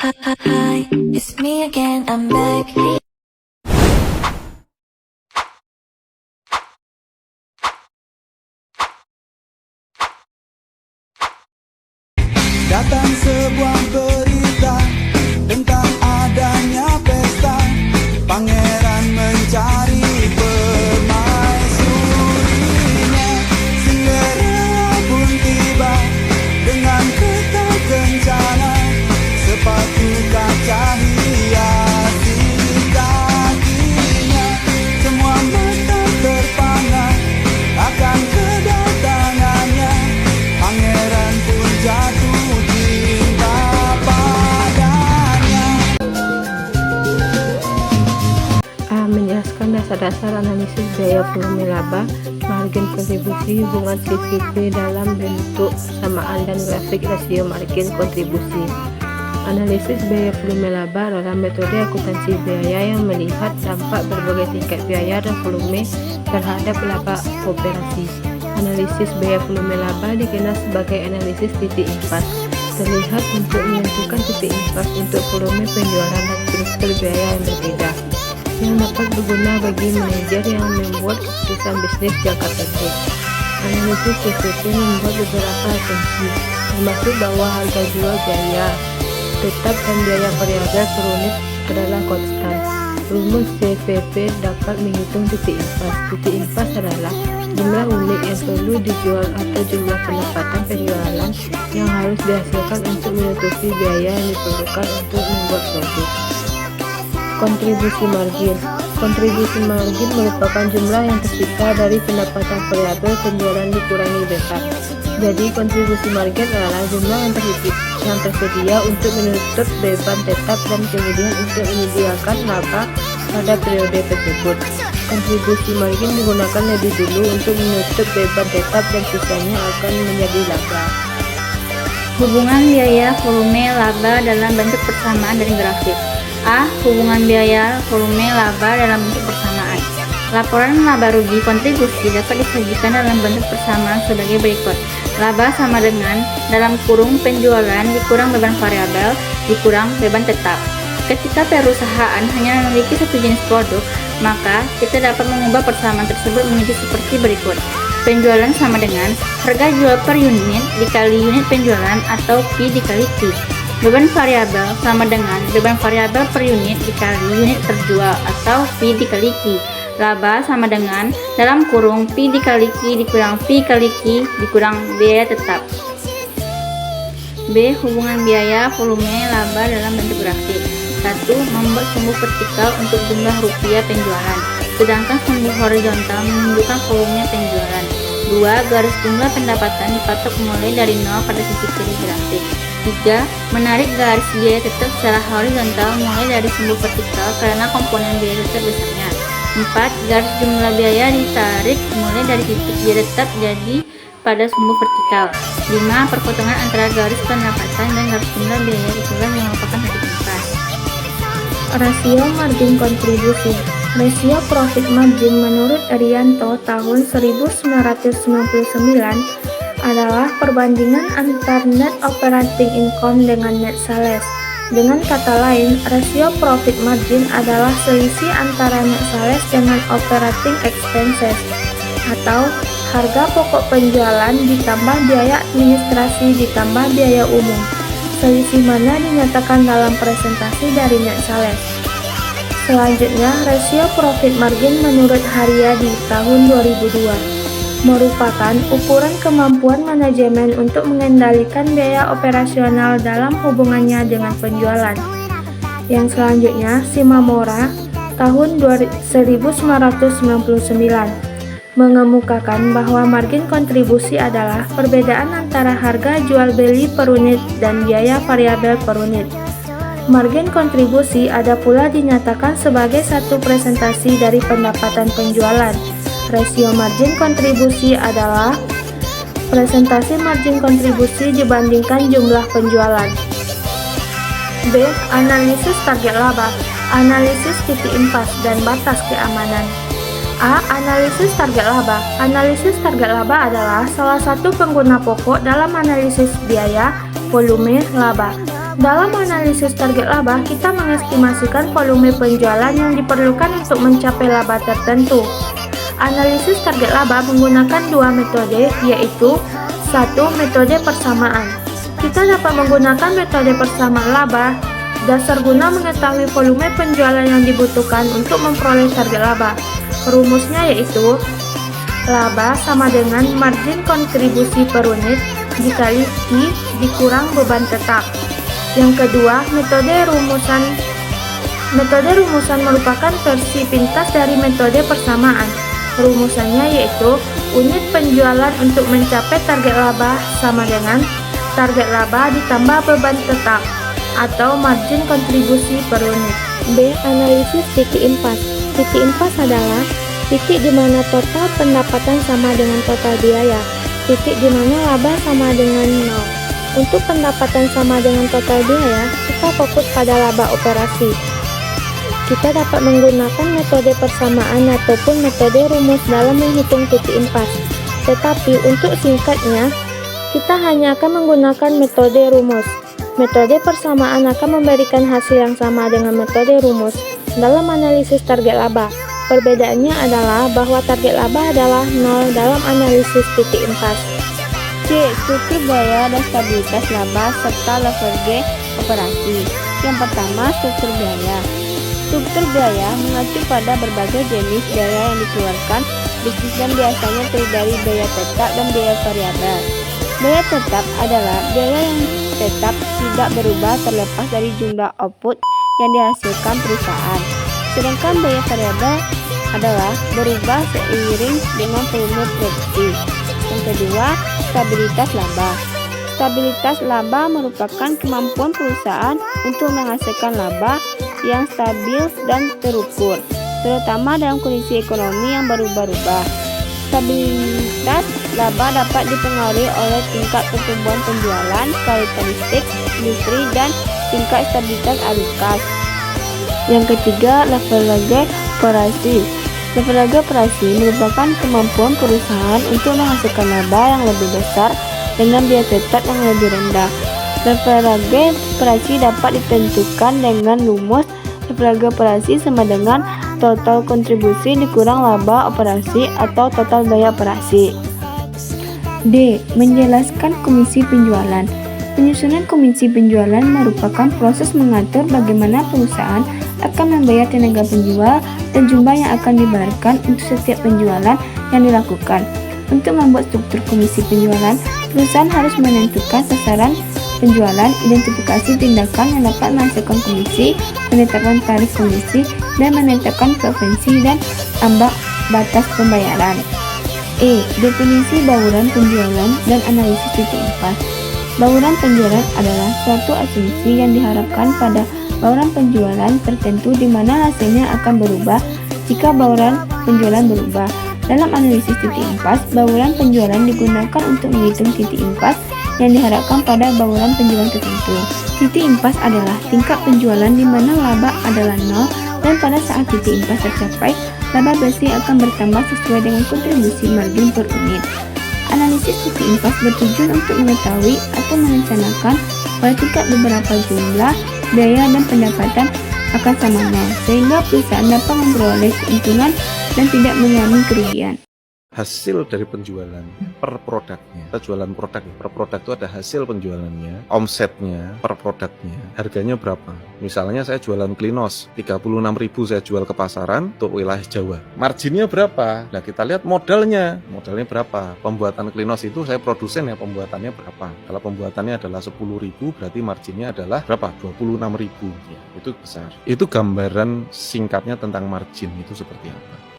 Hi, it's me again, I'm back. Datang sebuah berita tentang adanya pesta. Pangeran mencari permaisurinya. Cinderella pun tiba dengan kereta kencana. Sepatu kaca hiasi kakinya. Semua mata terpana akan kedatangannya. Pangeran pun jatuh cinta padanya. A. Menjelaskan dasar-dasar analisis biaya volume laba, margin kontribusi, hubungan CVP dalam bentuk samaan dan grafik rasio margin kontribusi. Analisis biaya volume laba adalah metode akuntansi biaya yang melihat dampak berbagai tingkat biaya dan volume terhadap laba operasi. Analisis biaya volume laba dikenal sebagai analisis titik impas, terlihat untuk menentukan titik impas untuk volume penjualan dan struktur biaya yang berbeda, yang dapat berguna bagi manajer yang membuat keputusan bisnis jangka pendek. Analisis CVP membuat beberapa asumsi, termasuk bahwa harga jual biaya tetap dan biaya variabel per unit adalah konstan. Rumus CVP dapat menghitung titik impas. Titik impas adalah jumlah unit yang perlu dijual atau jumlah pendapatan penjualan yang harus dihasilkan untuk menutupi biaya yang diperlukan untuk membuat produk. Kontribusi margin. Kontribusi margin merupakan jumlah yang tersisa dari pendapatan variabel penjualan dikurangi beta. Jadi kontribusi margin adalah jumlah yang tersedia untuk menutup beban tetap dan kemudian untuk menyediakan laba pada periode tersebut. Kontribusi margin digunakan lebih dulu untuk menutup beban tetap dan sisanya akan menjadi laba. Hubungan biaya volume laba dalam bentuk persamaan dari grafik. A. Hubungan biaya volume laba dalam bentuk persamaan. Laporan laba rugi kontribusi dapat disajikan dalam bentuk persamaan sebagai berikut. Laba sama dengan dalam kurung penjualan dikurang beban variabel dikurang beban tetap. Ketika perusahaan hanya memiliki satu jenis produk, maka kita dapat mengubah persamaan tersebut menjadi seperti berikut. Penjualan sama dengan harga jual per unit dikali unit penjualan atau P dikali Q. Beban variabel sama dengan beban variabel per unit dikali unit terjual atau P dikali Q. Laba sama dengan dalam kurung P dikali Q dikurang P kali Q dikurang biaya tetap. B. Hubungan biaya volume laba dalam bentuk grafik. 1. Membuat sumbu vertikal untuk jumlah rupiah penjualan, sedangkan sumbu horizontal menunjukkan volume penjualan. 2. Garis jumlah pendapatan dipatok mulai dari 0 pada sisi kiri grafik. 3. Menarik garis biaya tetap secara horizontal mulai dari sumbu vertikal karena komponen biaya tetap besarnya. 4. Garis jumlah biaya ditarik mulai dari titik biaya tetap jadi pada sumbu vertikal. 5. Perpotongan antara garis pendapatan dan garis jumlah biaya itulah yang merupakan titik impas. Rasio margin kontribusi. Rasio profit margin menurut Erianto tahun 1999 adalah perbandingan antar net operating income dengan net sales. Dengan kata lain, rasio profit margin adalah selisih antara net sales dengan operating expenses, atau harga pokok penjualan ditambah biaya administrasi ditambah biaya umum. Selisih mana dinyatakan dalam presentasi dari net sales. Selanjutnya, rasio profit margin menurut Haryadi tahun 2002 merupakan ukuran kemampuan manajemen untuk mengendalikan biaya operasional dalam hubungannya dengan penjualan. Yang selanjutnya, Shimamura tahun 1999 mengemukakan bahwa margin kontribusi adalah perbedaan antara harga jual beli per unit dan biaya variabel per unit. Margin kontribusi ada pula dinyatakan sebagai satu presentasi dari pendapatan penjualan. Rasio margin kontribusi adalah presentasi margin kontribusi dibandingkan jumlah penjualan. B. Analisis target laba, analisis titik impas dan batas keamanan. A. Analisis target laba. Analisis target laba adalah salah satu pengguna pokok dalam analisis biaya volume laba. Dalam analisis target laba, kita mengestimasikan volume penjualan yang diperlukan untuk mencapai laba tertentu. Analisis target laba menggunakan dua metode, yaitu satu, metode persamaan. Kita dapat menggunakan metode persamaan laba dasar guna mengetahui volume penjualan yang dibutuhkan untuk memperoleh target laba. Rumusnya yaitu laba sama dengan margin kontribusi per unit dikali Q dikurang beban tetap. Yang kedua, metode rumusan merupakan versi pintas dari metode persamaan. Rumusannya yaitu unit penjualan untuk mencapai target laba sama dengan target laba ditambah beban tetap atau margin kontribusi per unit. B. Analisis titik impas. Titik impas adalah titik di mana total pendapatan sama dengan total biaya, titik di mana laba sama dengan 0. Untuk pendapatan sama dengan total biaya, kita fokus pada laba operasi. Kita dapat menggunakan metode persamaan ataupun metode rumus dalam menghitung titik impas. Tetapi untuk singkatnya, kita hanya akan menggunakan metode rumus. Metode persamaan akan memberikan hasil yang sama dengan metode rumus dalam analisis target laba. Perbedaannya adalah bahwa target laba adalah 0 dalam analisis titik impas. C. Struktur biaya dan stabilitas laba serta level G operasi. Yang pertama, struktur biaya. Struktur biaya mengacu pada berbagai jenis biaya yang dikeluarkan bisnis dan biasanya terdiri dari biaya tetap dan biaya variabel. Biaya tetap adalah biaya yang tetap tidak berubah terlepas dari jumlah output yang dihasilkan perusahaan. Sedangkan biaya variabel adalah berubah seiring dengan volume produksi. Yang kedua, stabilitas laba. Stabilitas laba merupakan kemampuan perusahaan untuk menghasilkan laba yang stabil dan terukur, terutama dalam kondisi ekonomi yang berubah-ubah. Stabilitas laba dapat dipengaruhi oleh tingkat pertumbuhan penjualan, karakteristik industri, dan tingkat stabilitas arus kas. Yang ketiga, level operasi. Level operasi merupakan kemampuan perusahaan untuk menghasilkan laba yang lebih besar dengan biaya tetap yang lebih rendah. Level operasi dapat ditentukan dengan rumus level operasi sama dengan total kontribusi dikurang laba operasi atau total biaya operasi. D. Menjelaskan komisi penjualan. Penyusunan komisi penjualan merupakan proses mengatur bagaimana perusahaan akan membayar tenaga penjual dan jumlah yang akan dibayarkan untuk setiap penjualan yang dilakukan. Untuk membuat struktur komisi penjualan, perusahaan harus menentukan sasaran penjualan, identifikasi tindakan yang dapat menghasilkan komisi, menetapkan tarif komisi, dan menetapkan frekuensi dan ambang batas pembayaran. E. Definisi bauran penjualan dan analisis titik impas. Bauran penjualan adalah suatu asumsi yang diharapkan pada bauran penjualan tertentu di mana hasilnya akan berubah jika bauran penjualan berubah. Dalam analisis titik impas, bauran penjualan digunakan untuk menghitung titik impas yang diharapkan pada bauran penjualan tertentu. Titik impas adalah tingkat penjualan di mana laba adalah 0 dan pada saat titik impas tercapai, laba bersih akan bertambah sesuai dengan kontribusi margin per unit. Analisis titik impas bertujuan untuk mengetahui atau merencanakan pada tingkat beberapa jumlah, biaya, dan pendapatan akan sama nol, sehingga perusahaan dapat memperoleh keuntungan dan tidak mengalami kerugian. Hasil dari penjualan per produknya. Kita jualan produk, per produk itu ada hasil penjualannya, omsetnya, per produknya, harganya berapa. Misalnya saya jualan Klinos, 36.000 saya jual ke pasaran untuk wilayah Jawa. Marginnya berapa? Nah kita lihat modalnya berapa. Pembuatan Klinos itu saya produsen ya, pembuatannya berapa. Kalau pembuatannya adalah 10.000, berarti marginnya adalah berapa? 26.000. Ya, itu besar. Itu gambaran singkatnya tentang margin itu seperti apa.